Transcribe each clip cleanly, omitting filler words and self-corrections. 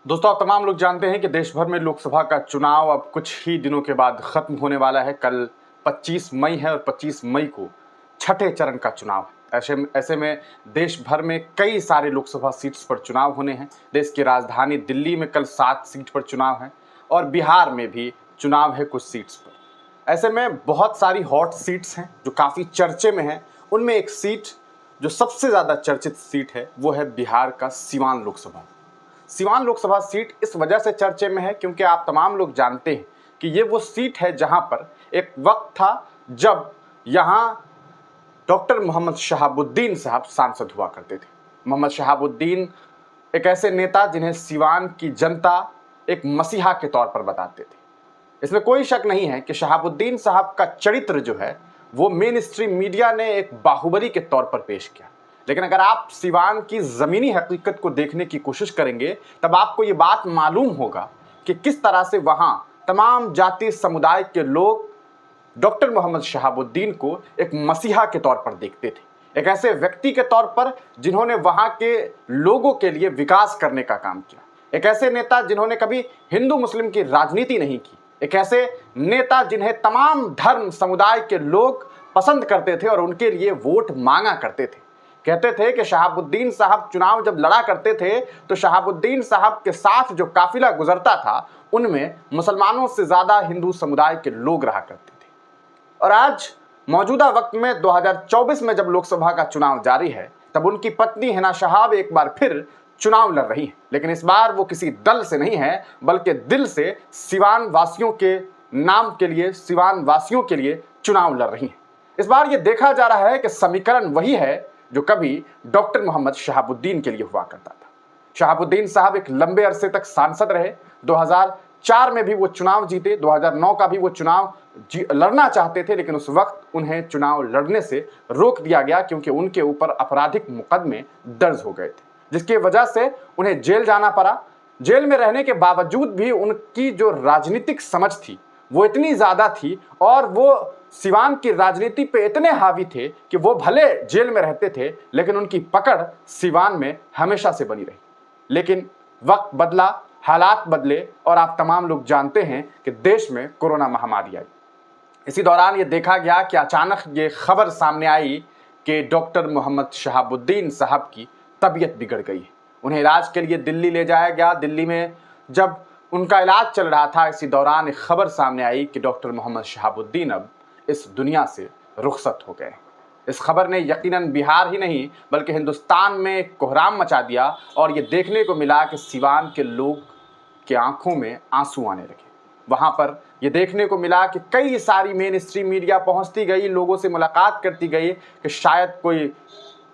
दोस्तों, आप तमाम लोग जानते हैं कि देश भर में लोकसभा का चुनाव अब कुछ ही दिनों के बाद खत्म होने वाला है। कल 25 मई है और 25 मई को छठे चरण का चुनाव है। ऐसे में देश भर में कई सारे लोकसभा सीट्स पर चुनाव होने हैं। देश की राजधानी दिल्ली में कल 7 सीट पर चुनाव है और बिहार में भी चुनाव है कुछ सीट्स पर। ऐसे में बहुत सारी हॉट सीट्स हैं जो काफ़ी चर्चे में हैं। उनमें एक सीट जो सबसे ज़्यादा चर्चित सीट है वो है बिहार का सीवान लोकसभा। सीवान लोकसभा सीट इस वजह से चर्चे में है क्योंकि आप तमाम लोग जानते हैं कि ये वो सीट है जहां पर एक वक्त था जब यहां डॉक्टर मोहम्मद शहाबुद्दीन साहब सांसद हुआ करते थे। मोहम्मद शहाबुद्दीन एक ऐसे नेता जिन्हें सीवान की जनता एक मसीहा के तौर पर बताते थे। इसमें कोई शक नहीं है कि शहाबुद्दीन साहब का चरित्र जो है वो मेन स्ट्रीम मीडिया ने एक बाहुबली के तौर पर पेश किया। लेकिन अगर आप सिवान की ज़मीनी हकीकत को देखने की कोशिश करेंगे तब आपको ये बात मालूम होगा कि किस तरह से वहाँ तमाम जाति समुदाय के लोग डॉक्टर मोहम्मद शहाबुद्दीन को एक मसीहा के तौर पर देखते थे, एक ऐसे व्यक्ति के तौर पर जिन्होंने वहाँ के लोगों के लिए विकास करने का काम किया, एक ऐसे नेता जिन्होंने कभी हिंदू मुस्लिम की राजनीति नहीं की, एक ऐसे नेता जिन्हें तमाम धर्म समुदाय के लोग पसंद करते थे और उनके लिए वोट मांगा करते थे। कहते थे कि शहाबुद्दीन साहब चुनाव जब लड़ा करते थे तो शहाबुद्दीन साहब के साथ जो काफिला गुजरता था उनमें मुसलमानों से ज्यादा हिंदू समुदाय के लोग रहा करते थे। और आज मौजूदा वक्त में 2024 में जब लोकसभा का चुनाव जारी है तब उनकी पत्नी हिना शहाब एक बार फिर चुनाव लड़ रही है। लेकिन इस बार वो किसी दल से नहीं है बल्कि दिल से सिवान वासियों के नाम के लिए, सिवान वासियों के लिए चुनाव लड़ रही है। इस बार ये देखा जा रहा है कि समीकरण वही है जो कभी डॉक्टर मोहम्मद शहाबुद्दीन के लिए हुआ करता था। शहाबुद्दीन साहब एक लंबे अरसे तक सांसद रहे। 2004 में भी वो चुनाव जीते, 2009 का भी वो चुनाव लड़ना चाहते थे, लेकिन उस वक्त उन्हें चुनाव लड़ने से रोक दिया गया क्योंकि उनके ऊपर आपराधिक मुकदमे दर्ज हो गए थे, जिसकी वजह से उन्हें जेल जाना पड़ा। जेल में रहने के बावजूद भी उनकी जो राजनीतिक समझ थी वो इतनी ज्यादा थी और वो सिवान की राजनीति पे इतने हावी थे कि वो भले जेल में रहते थे लेकिन उनकी पकड़ सिवान में हमेशा से बनी रही। लेकिन वक्त बदला, हालात बदले और आप तमाम लोग जानते हैं कि देश में कोरोना महामारी आई। इसी दौरान ये देखा गया कि अचानक ये खबर सामने आई कि डॉक्टर मोहम्मद शहाबुद्दीन साहब की तबीयत बिगड़ गई है। उन्हें इलाज के लिए दिल्ली ले जाया गया। दिल्ली में जब उनका इलाज चल रहा था इसी दौरान एक खबर सामने आई कि डॉक्टर मोहम्मद शहाबुद्दीन अब इस दुनिया से रुखसत हो गए। इस खबर ने यकीनन बिहार ही नहीं बल्कि हिंदुस्तान में कोहराम मचा दिया और ये देखने को मिला कि सिवान के लोग की आंखों में आंसू आने लगे। वहां पर यह देखने को मिला कि कई सारी मेन स्ट्रीम मीडिया पहुंचती गई, लोगों से मुलाकात करती गई कि शायद कोई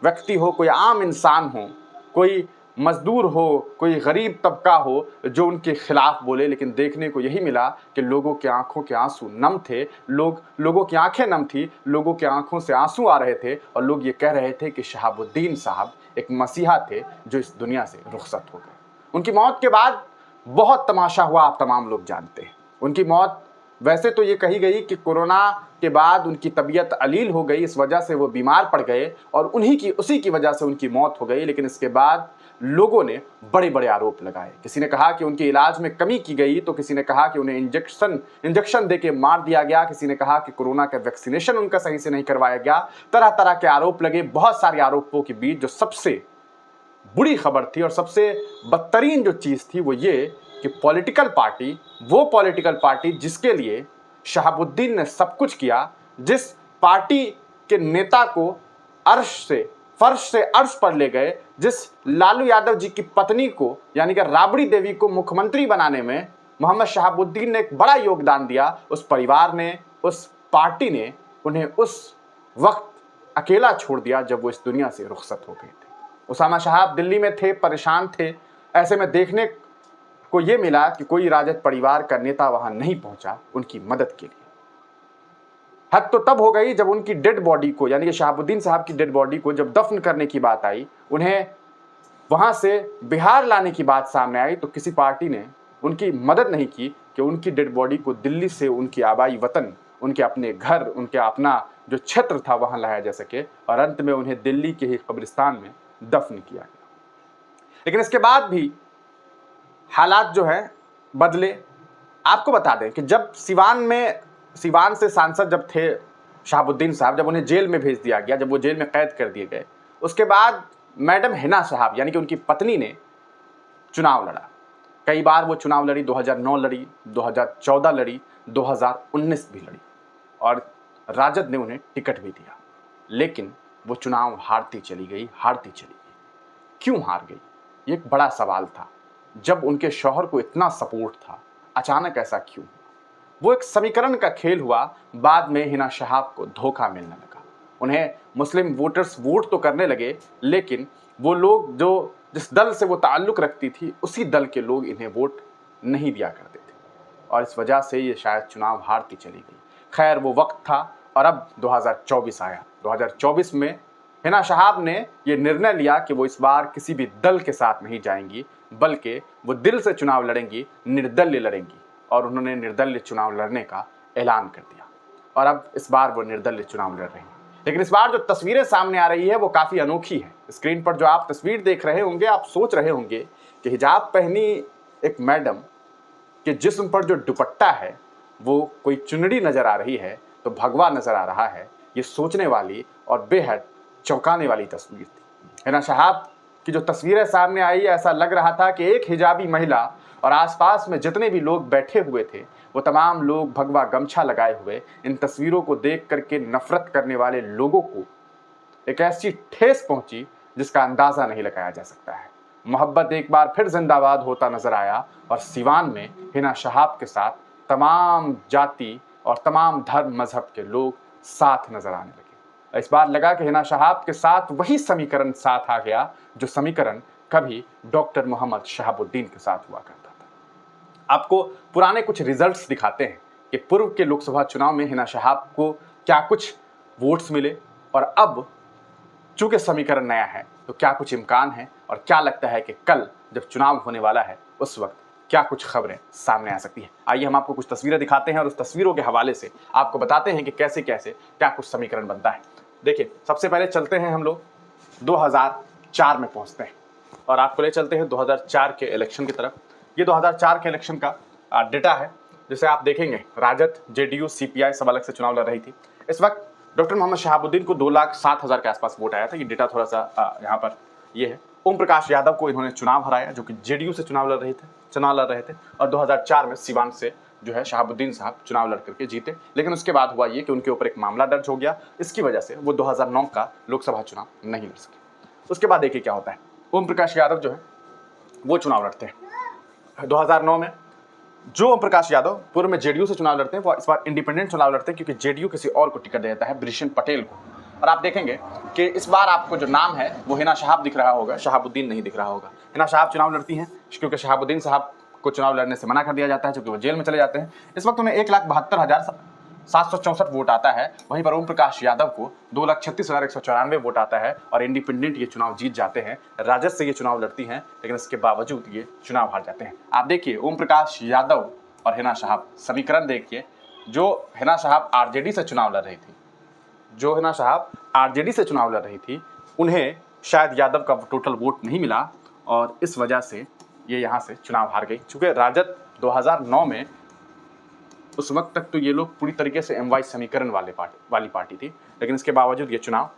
व्यक्ति हो, कोई आम इंसान हो, कोई मजदूर हो, कोई गरीब तबका हो जो उनके खिलाफ बोले। लेकिन देखने को यही मिला कि लोगों के आंखों के आंसू नम थे, लोगों की आंखें नम थी, लोगों के आंखों से आंसू आ रहे थे और लोग ये कह रहे थे कि शहाबुद्दीन साहब एक मसीहा थे जो इस दुनिया से रुखसत हो गए। उनकी मौत के बाद बहुत तमाशा हुआ, आप तमाम लोग जानते हैं। उनकी मौत वैसे तो ये कही गई कि कोरोना के बाद उनकी तबीयत अलील हो गई, इस वजह से वो बीमार पड़ गए और उसी की वजह से उनकी मौत हो गई। लेकिन इसके बाद लोगों ने बड़े बड़े आरोप लगाए। किसी ने कहा कि उनके इलाज में कमी की गई, तो किसी ने कहा कि उन्हें इंजेक्शन देके मार दिया गया, किसी ने कहा कि कोरोना का वैक्सीनेशन उनका सही से नहीं करवाया गया। तरह तरह के आरोप लगे। बहुत सारे आरोपों के बीच जो सबसे बुरी खबर थी और सबसे बदतरीन जो चीज़ थी वो ये कि वो पॉलिटिकल पार्टी जिसके लिए शहाबुद्दीन ने सब कुछ किया, जिस पार्टी के नेता को फर्श से अर्श पर ले गए, जिस लालू यादव जी की पत्नी को यानी कि राबड़ी देवी को मुख्यमंत्री बनाने में मोहम्मद शहाबुद्दीन ने एक बड़ा योगदान दिया, उस परिवार ने, उस पार्टी ने उन्हें उस वक्त अकेला छोड़ दिया जब वो इस दुनिया से रुखसत हो गए थे। उसामा साहब दिल्ली में थे, परेशान थे। ऐसे में देखने को ये मिला कि कोई राजद परिवार का नेता वहां नहीं पहुंचा उनकी मदद के लिए। हद तो तब हो गई जब उनकी डेड बॉडी को यानी कि शहाबुद्दीन साहब की डेड बॉडी को जब दफन करने की बात आई, उन्हें वहां से बिहार लाने की बात सामने आई, तो किसी पार्टी ने उनकी मदद नहीं की कि उनकी डेड बॉडी को दिल्ली से उनकी आबाई वतन, उनके अपने घर, उनके अपना जो क्षेत्र था वहां लाया जा सके और अंत में उन्हें दिल्ली के ही कब्रिस्तान में दफन किया गया। लेकिन इसके बाद भी हालात जो हैं बदले। आपको बता दें कि जब सिवान से सांसद जब थे शहाबुद्दीन साहब, जब उन्हें जेल में भेज दिया गया, जब वो जेल में कैद कर दिए गए, उसके बाद मैडम हिना साहब यानी कि उनकी पत्नी ने चुनाव लड़ा। कई बार वो चुनाव लड़ी, 2009 लड़ी, 2014 लड़ी, 2019 भी लड़ी और राजद ने उन्हें टिकट भी दिया, लेकिन वो चुनाव हारती चली गई। क्यों हार गई? ये एक बड़ा सवाल था। जब उनके शौहर को इतना सपोर्ट था, अचानक ऐसा क्यों? वो एक समीकरण का खेल हुआ। बाद में हिना शहाब को धोखा मिलने लगा। उन्हें मुस्लिम वोटर्स वोट तो करने लगे, लेकिन वो लोग जो जिस दल से वो ताल्लुक़ रखती थी, उसी दल के लोग इन्हें वोट नहीं दिया करते थे और इस वजह से ये शायद चुनाव हारती चली गई। खैर, वो वक्त था और अब 2024 आया। 2024 में हिना शहाब ने ये निर्णय लिया कि वो इस बार किसी भी दल के साथ नहीं जाएंगी, बल्कि वो दिल से चुनाव लड़ेंगी, निर्दलीय लड़ेंगी और उन्होंने निर्दलीय चुनाव लड़ने का ऐलान कर दिया और अब इस बार वो निर्दलीय चुनाव लड़ रही हैं। लेकिन इस बार जो तस्वीरें सामने आ रही है वो काफ़ी अनोखी है। स्क्रीन पर जो आप तस्वीर देख रहे होंगे, आप सोच रहे होंगे कि हिजाब पहनी एक मैडम के जिस्म पर जो दुपट्टा है वो कोई चुनरी नज़र आ रही है तो भगवा नज़र आ रहा है। ये सोचने वाली और बेहद चौंकाने वाली तस्वीर थी। हिना शहाब की जो तस्वीरें सामने आई, ऐसा लग रहा था कि एक हिजाबी महिला और आसपास में जितने भी लोग बैठे हुए थे वो तमाम लोग भगवा गमछा लगाए हुए इन तस्वीरों को देख करके नफरत करने वाले लोगों को एक ऐसी ठेस पहुंची जिसका अंदाजा नहीं लगाया जा सकता है। मोहब्बत एक बार फिर जिंदाबाद होता नजर आया और सिवान में हिना शहाब के साथ तमाम जाति और तमाम धर्म मजहब के लोग साथ नजर आने लगे। इस बार लगा कि हिना शहाब के साथ वही समीकरण साथ आ गया जो समीकरण कभी डॉक्टर मोहम्मद शहाबुद्दीन के साथ हुआ करता था। आपको पुराने कुछ रिजल्ट्स दिखाते हैं कि पूर्व के लोकसभा चुनाव में हिना शहाब को क्या कुछ वोट्स मिले और अब चूंकि समीकरण नया है तो क्या कुछ इम्कान है और क्या लगता है कि कल जब चुनाव होने वाला है उस वक्त क्या कुछ खबरें सामने आ सकती हैं। आइए हम आपको कुछ तस्वीरें दिखाते हैं और उस तस्वीरों के हवाले से आपको बताते हैं कि कैसे कैसे क्या कुछ समीकरण बनता है। देखिए, सबसे पहले चलते हैं हम लोग 2004 में पहुंचते हैं और आपको ले चलते हैं 2004 के इलेक्शन की तरफ। ये 2004 के इलेक्शन का डेटा है जिसे आप देखेंगे। राजद, जेडीयू, सीपीआई सब अलग से चुनाव लड़ रही थी। इस वक्त डॉक्टर मोहम्मद शहाबुद्दीन को 2,07,000 के आसपास वोट आया था। ये डेटा थोड़ा सा यहाँ पर ये है। ओम प्रकाश यादव को इन्होंने चुनाव हराया जो कि जेडीयू से चुनाव लड़ रहे थे और 2004 में सिवान से जो है शहाबुद्दीन साहब चुनाव लड़ करके जीते। लेकिन उसके बाद हुआ ये कि उनके ऊपर एक मामला दर्ज हो गया। इसकी वजह से वो 2009 का लोकसभा चुनाव नहीं लड़ सके। उसके बाद देखिए क्या होता है। ओम प्रकाश यादव जो है वो चुनाव लड़ते हैं 2009 में। जो ओम प्रकाश यादव पूर्व में जेडीयू से चुनाव लड़ते हैं वो इस बार इंडिपेंडेंट चुनाव लड़ते हैं क्योंकि जेडीयू किसी और को टिकट दे देता है, ब्रिशन पटेल को। और आप देखेंगे कि इस बार आपको जो नाम है वो हिना शहाब दिख रहा होगा, शहाबुद्दीन नहीं दिख रहा होगा। हिना शहाब चुनाव लड़ती हैं क्योंकि शहाबुद्दीन साहब को चुनाव लड़ने से मना कर दिया जाता है क्योंकि वो जेल में चले जाते हैं। इस वक्त उन्हें 1,72,764 वोट आता है। वहीं पर ओम प्रकाश यादव को 2,36,194 वोट आता है और इंडिपेंडेंट ये चुनाव जीत जाते हैं। राजद से ये चुनाव लड़ती हैं लेकिन इसके बावजूद ये चुनाव हार जाते हैं। आप देखिए ओम प्रकाश यादव और हिना शहाब समीकरण देखिए। जो हिना शहाब आरजेडी से चुनाव लड़ रही थी, उन्हें शायद यादव का टोटल वोट नहीं मिला और इस वजह से ये यहाँ से चुनाव हार गई। चूँकि राजद 2009 में उस वक्त तक तो ये लोग पूरी तरीके से एमवाई समीकरण वाली पार्टी थी, लेकिन इसके बावजूद ये चुनाव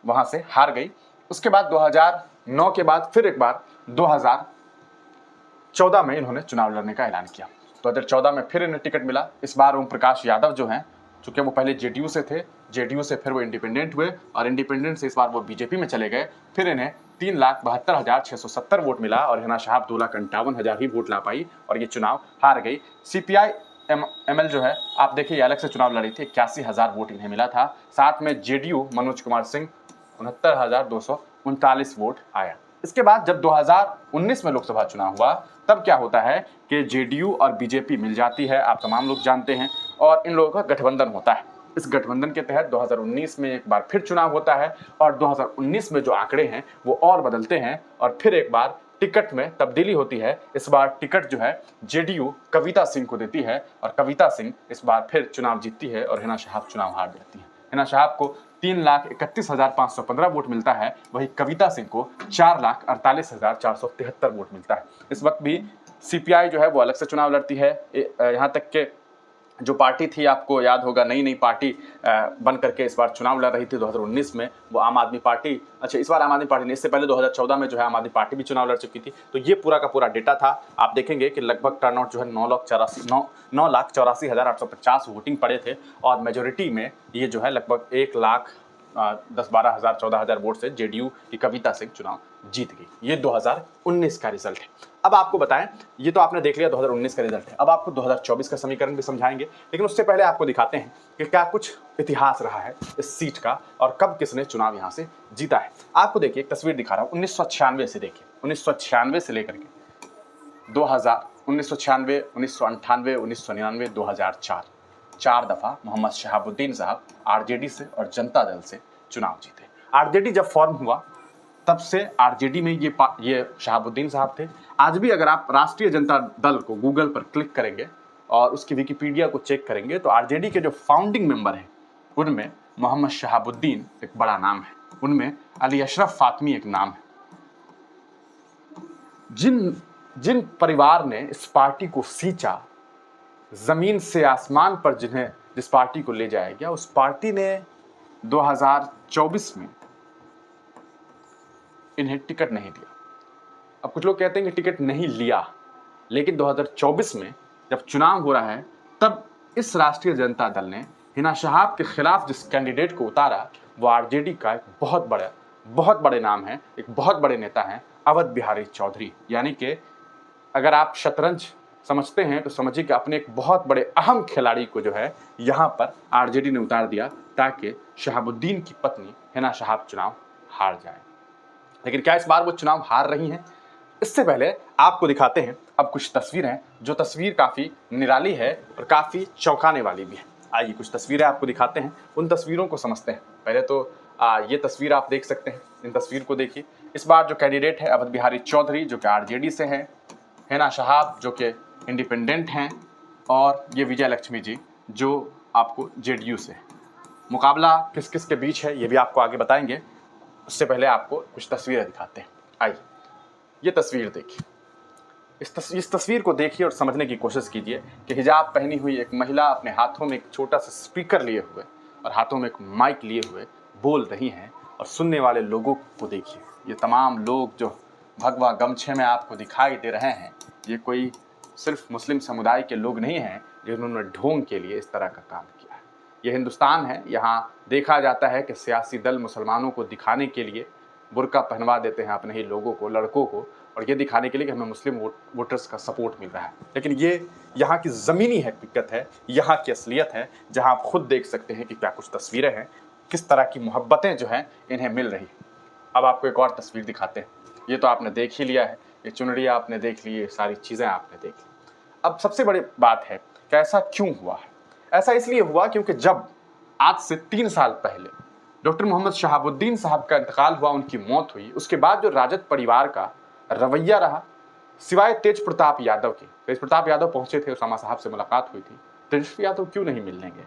वहाँ से हार गई। उसके बाद 2009 के बाद फिर एक बार 2014 में इन्होंने चुनाव लड़ने का ऐलान किया। 2014 में फिर इन्हें टिकट मिला। इस बार ओम प्रकाश यादव जो हैं, चूँकि वो पहले जेडीयू से थे, जेडीयू से फिर वो इंडिपेंडेंट हुए और इंडिपेंडेंट से इस बार वो बीजेपी में चले गए। फिर इन्हें 3,72,670 वोट मिला और हिना शहाब 2,51,000 ही वोट ला पाई और ये चुनाव हार गई। सीपीआई एमएल जो है आप देखिए अलग से चुनाव लड़ी थी, 81,000 वोट इन्हें मिला था। साथ में जेडीयू मनोज कुमार सिंह 69,239 वोट आया। इसके बाद जब 2019 में लोकसभा चुनाव हुआ तब क्या होता है कि जेडीयू और बीजेपी मिल जाती है, आप तमाम लोग जानते हैं, और इन लोगों का गठबंधन होता है। इस गठबंधन के तहत 2019 में एक बार फिर चुनाव होता है और 2019 में जो आंकड़े हैं वो और बदलते हैं और फिर एक बार टिकट में तब्दीली होती है। इस बार टिकट जो है जेडीयू कविता सिंह को देती है और कविता सिंह इस बार फिर चुनाव जीतती है और हिना शहाब चुनाव हार जाती है। हिना शहाब को 3,31,515 वोट मिलता है, वहीं कविता सिंह को 4,48,473 वोट मिलता है। इस वक्त भी सीपीआई जो है वो अलग से चुनाव लड़ती है। यहाँ तक के जो पार्टी थी, आपको याद होगा, नई नई पार्टी बन करके इस बार चुनाव लड़ रही थी 2019 में, वो आम आदमी पार्टी। अच्छा, इस बार आम आदमी पार्टी नहीं, इससे पहले 2014 में जो है आम आदमी पार्टी भी चुनाव लड़ चुकी थी। तो ये पूरा का पूरा डेटा था। आप देखेंगे कि लगभग टर्नआउट जो है 9,84,850 वोटिंग पड़े थे, और मेजोरिटी में ये जो है लगभग 1,10,12,000 14,000 वोट से जेडीयू की कविता सिंह चुनाव जीत गई। ये 2019 का रिजल्ट है। अब आपको बताएं, ये तो आपने देख लिया 2019 का रिजल्ट है, अब आपको 2024 का समीकरण भी समझाएंगे, लेकिन उससे पहले आपको दिखाते हैं कि क्या कुछ इतिहास रहा है इस सीट का और कब किसने चुनाव यहां से जीता है। आपको देखिए, एक तस्वीर दिखा रहा हूं 1996 से। देखिए 1996 से लेकर के 2000, 1996, 1998, 1999, 2004, 4 दफा मोहम्मद शहाबुद्दीन साहब आरजेडी से और जनता दल से चुनाव जीते। आरजेडी जब फॉर्म हुआ तब से आरजेडी में ये शहाबुद्दीन साहब थे। आज भी अगर आप राष्ट्रीय जनता दल को गूगल पर क्लिक करेंगे और उसकी विकिपीडिया को चेक करेंगे तो आरजेडी के जो फाउंडिंग मेंबर हैं उनमें मोहम्मद शहाबुद्दीन एक बड़ा नाम है, उनमें अली अशरफ फातमी एक नाम है। जिन परिवार ने इस पार्टी को सींचा, जमीन से आसमान पर जिस पार्टी को ले जाया गया, उस पार्टी ने 2024 में इन्हें टिकट नहीं दिया। अब कुछ लोग कहते हैं कि टिकट नहीं लिया, लेकिन 2024 में जब चुनाव हो रहा है तब इस राष्ट्रीय जनता दल ने हिना शहाब के खिलाफ जिस कैंडिडेट को उतारा वो आरजेडी का एक बहुत बड़े नाम है, एक बहुत बड़े नेता हैं, अवध बिहारी चौधरी। यानी कि अगर आप शतरंज समझते हैं तो समझिए कि अपने एक बहुत बड़े अहम खिलाड़ी को जो है यहाँ पर आरजेडी ने उतार दिया ताकि शहाबुद्दीन की पत्नी हिना शहाब चुनाव हार जाए। लेकिन क्या इस बार वो चुनाव हार रही हैं? इससे पहले आपको दिखाते हैं अब कुछ तस्वीरें, जो तस्वीर काफ़ी निराली है और काफ़ी चौंकाने वाली भी है। आइए कुछ तस्वीरें आपको दिखाते हैं, उन तस्वीरों को समझते हैं। पहले तो ये तस्वीर आप देख सकते हैं, इन तस्वीर को देखिए। इस बार जो कैंडिडेट है अवध बिहारी चौधरी जो कि आरजेडी से हैं, हिना शहाब जो कि इंडिपेंडेंट हैं, और ये विजय लक्ष्मी जी जो आपको जेडीयू से हैं। मुकाबला किस किस के बीच है ये भी आपको आगे बताएंगे। उससे पहले आपको कुछ तस्वीरें दिखाते हैं। आइए ये तस्वीर देखिए, इस तस्वीर को देखिए और समझने की कोशिश कीजिए कि हिजाब पहनी हुई एक महिला अपने हाथों में एक छोटा सा स्पीकर लिए हुए और हाथों में एक माइक लिए हुए बोल रही हैं, और सुनने वाले लोगों को देखिए। ये तमाम लोग जो भगवा गमछे में आपको दिखाई दे रहे हैं, ये कोई सिर्फ मुस्लिम समुदाय के लोग नहीं हैं जिन्होंने ढोंग के लिए इस तरह का काम किया है। ये हिंदुस्तान है, यहाँ देखा जाता है कि सियासी दल मुसलमानों को दिखाने के लिए बुर्का पहनवा देते हैं अपने ही लोगों को, लड़कों को, और ये दिखाने के लिए कि हमें मुस्लिम वोटर्स का सपोर्ट मिल रहा है। लेकिन ये यहाँ की ज़मीनी हकीकत है, यहाँ की असलियत है, जहाँ आप खुद देख सकते हैं कि क्या कुछ तस्वीरें हैं, किस तरह की मोहब्बतें जो हैं इन्हें मिल रही। अब आपको एक और तस्वीर दिखाते हैं। ये तो आपने देख ही लिया है, ये चुनरी आपने देख ली, ये सारी चीज़ें आपने देख ली। अब सबसे बड़ी बात है कि ऐसा क्यों हुआ है? ऐसा इसलिए हुआ क्योंकि जब आज से 3 साल पहले डॉक्टर मोहम्मद शहाबुद्दीन साहब का इंतकाल हुआ, उनकी मौत हुई, उसके बाद जो राजद परिवार का रवैया रहा, सिवाय तेज प्रताप यादव के, तेज प्रताप यादव पहुंचे थे, उसामा साहब से मुलाकात हुई थी, तेजस्वी यादव क्यों नहीं मिलने गए,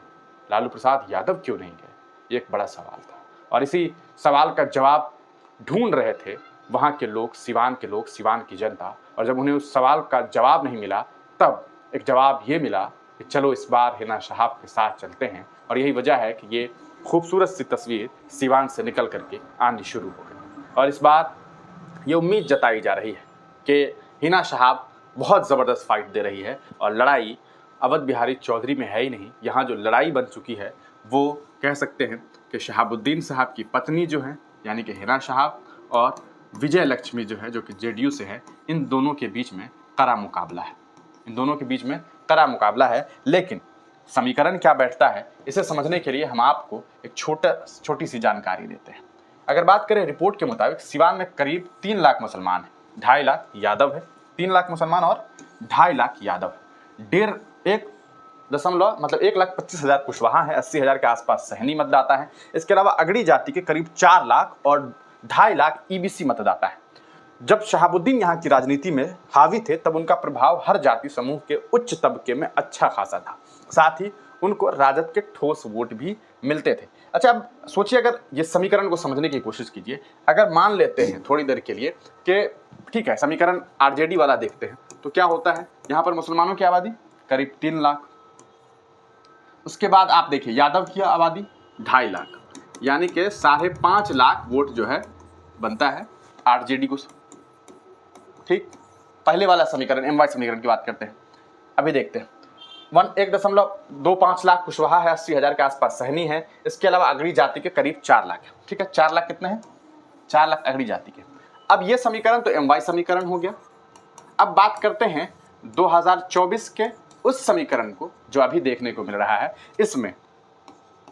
लालू प्रसाद यादव क्यों नहीं गए, ये एक बड़ा सवाल था। और इसी सवाल का जवाब ढूंढ रहे थे वहाँ के लोग, सिवान के लोग, सिवान की जनता। और जब उन्हें उस सवाल का जवाब नहीं मिला तब एक जवाब ये मिला कि चलो इस बार हिना शहाब के साथ चलते हैं। और यही वजह है कि ये खूबसूरत सी तस्वीर सिवान से निकल करके आनी शुरू हो गई। और इस बार ये उम्मीद जताई जा रही है कि हिना शहाब बहुत ज़बरदस्त फाइट दे रही है, और लड़ाई अवध बिहारी चौधरी में है ही नहीं, यहाँ जो लड़ाई बन चुकी है वो कह सकते हैं कि शहाबुद्दीन साहब की पत्नी जो है यानी कि हिना शहाब और विजय लक्ष्मी जो है जो कि जेडीयू से है, इन दोनों के बीच में कड़ा मुकाबला है, इन दोनों के बीच में कड़ा मुकाबला है। लेकिन समीकरण क्या बैठता है इसे समझने के लिए हम आपको एक छोटी सी जानकारी देते हैं। अगर बात करें रिपोर्ट के मुताबिक सिवान में करीब 3 लाख मुसलमान हैं, 2.5 लाख यादव है, 3 लाख मुसलमान और 2.5 लाख यादव है, 1,25,000 कुशवाहा है, 80,000 के आसपास सहनी मतदाता है। इसके अलावा अगड़ी जाति के करीब 4 लाख और 2.5 लाख ईबीसी मतदाता है। जब शहाबुद्दीन यहाँ की राजनीति में हावी थे तब उनका प्रभाव हर जाति समूह के उच्च तबके में अच्छा खासा था, साथ ही उनको राजद के ठोस वोट भी मिलते थे। अच्छा, अब सोचिए, अगर ये समीकरण को समझने की कोशिश कीजिए। अगर मान लेते हैं थोड़ी देर के लिए कि ठीक है, समीकरण आरजेडी वाला देखते हैं, तो क्या होता है, यहाँ पर मुसलमानों की आबादी करीब 3 लाख। उसके बाद आप देखिए यादव की आबादी 2.5 लाख, यानी कि 5.5 लाख वोट जो है बनता है आरजेडी को। ठीक, पहले वाला समीकरण एमवाई समीकरण की बात करते हैं। अभी देखते हैं 1.25 लाख कुशवाहा है, 80,000 के आसपास सहनी है, इसके अलावा अगड़ी जाति के करीब 4 लाख है। ठीक है, 4 लाख कितने हैं, 4 लाख अगड़ी जाति के। अब ये समीकरण तो एमवाई समीकरण हो गया। अब बात करते हैं 2024 के उस समीकरण को जो अभी देखने को मिल रहा है। इसमें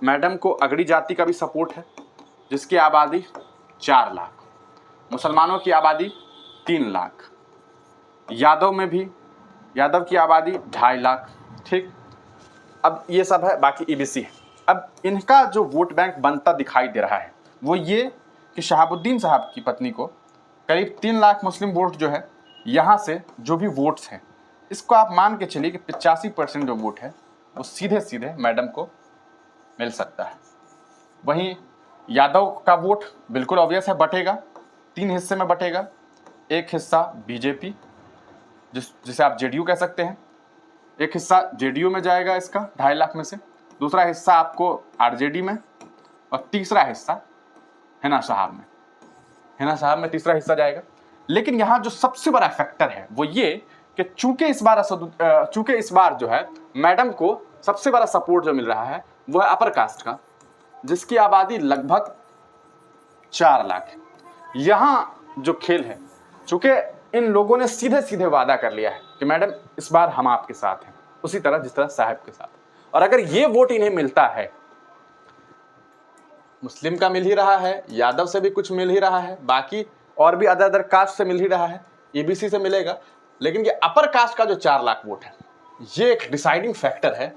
मैडम को अगड़ी जाति का भी सपोर्ट है, जिसकी आबादी 4 लाख, मुसलमानों की आबादी 3 लाख, यादव में भी यादव की आबादी 2.5 लाख। ठीक, अब ये सब है, बाकी ईबीसी है। अब इनका जो वोट बैंक बनता दिखाई दे रहा है वो ये कि शहाबुद्दीन साहब की पत्नी को करीब 3 लाख मुस्लिम वोट जो है, यहाँ से जो भी वोट्स हैं, इसको आप मान के चलिए कि 85% जो वोट है वो सीधे सीधे मैडम को मिल सकता है। वहीं यादव का वोट बिल्कुल ऑब्वियस है, बटेगा 3 हिस्से में बटेगा। एक हिस्सा बीजेपी, जिसे आप जेडीयू कह सकते हैं, एक हिस्सा जेडीयू में जाएगा इसका 2.5 लाख में से, दूसरा हिस्सा आपको आरजेडी में, और तीसरा हिस्सा हिना साहब में। हिना साहब में तीसरा हिस्सा जाएगा। लेकिन यहाँ जो सबसे बड़ा फैक्टर है वो ये कि चूंकि इस बार जो है मैडम को सबसे बड़ा सपोर्ट जो मिल रहा है वो है अपर कास्ट का, जिसकी आबादी लगभग 4 लाख है। यहाँ जो खेल है, चूंकि इन लोगों ने सीधे सीधे वादा कर लिया है कि मैडम इस बार हम आपके साथ हैं, उसी तरह जिस तरह साहब के साथ, और अगर ये वोट इन्हें मिलता है, मुस्लिम का मिल ही रहा है, यादव से भी कुछ मिल ही रहा है, बाकी और भी अदर कास्ट से मिल ही रहा है, ईबीसी से मिलेगा, लेकिन ये अपर कास्ट का जो 4 लाख वोट है ये एक डिसाइडिंग फैक्टर है।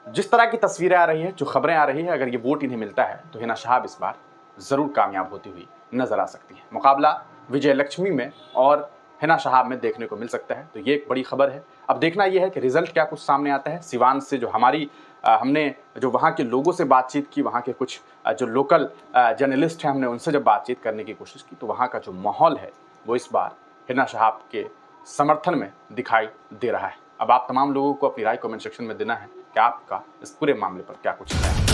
जिस तरह की तस्वीरें आ रही है, जो खबरें आ रही है, अगर ये वोट इन्हें मिलता है तो हिना साहब इस बार जरूर कामयाब होती हुई नजर आ सकती है। मुकाबला विजय लक्ष्मी में और हिना साहब में देखने को मिल सकता है, तो ये एक बड़ी खबर है। अब देखना यह है कि रिजल्ट क्या कुछ सामने आता है। सिवान से जो हमने जो वहाँ के लोगों से बातचीत की, वहाँ के कुछ जो लोकल जर्नलिस्ट हैं, हमने उनसे जब बातचीत करने की कोशिश की, तो वहाँ का जो माहौल है वो इस बार हिना साहब के समर्थन में दिखाई दे रहा है। अब आप तमाम लोगों को अपनी राय कमेंट सेक्शन में देना है कि आपका इस पूरे मामले पर क्या कुछ है।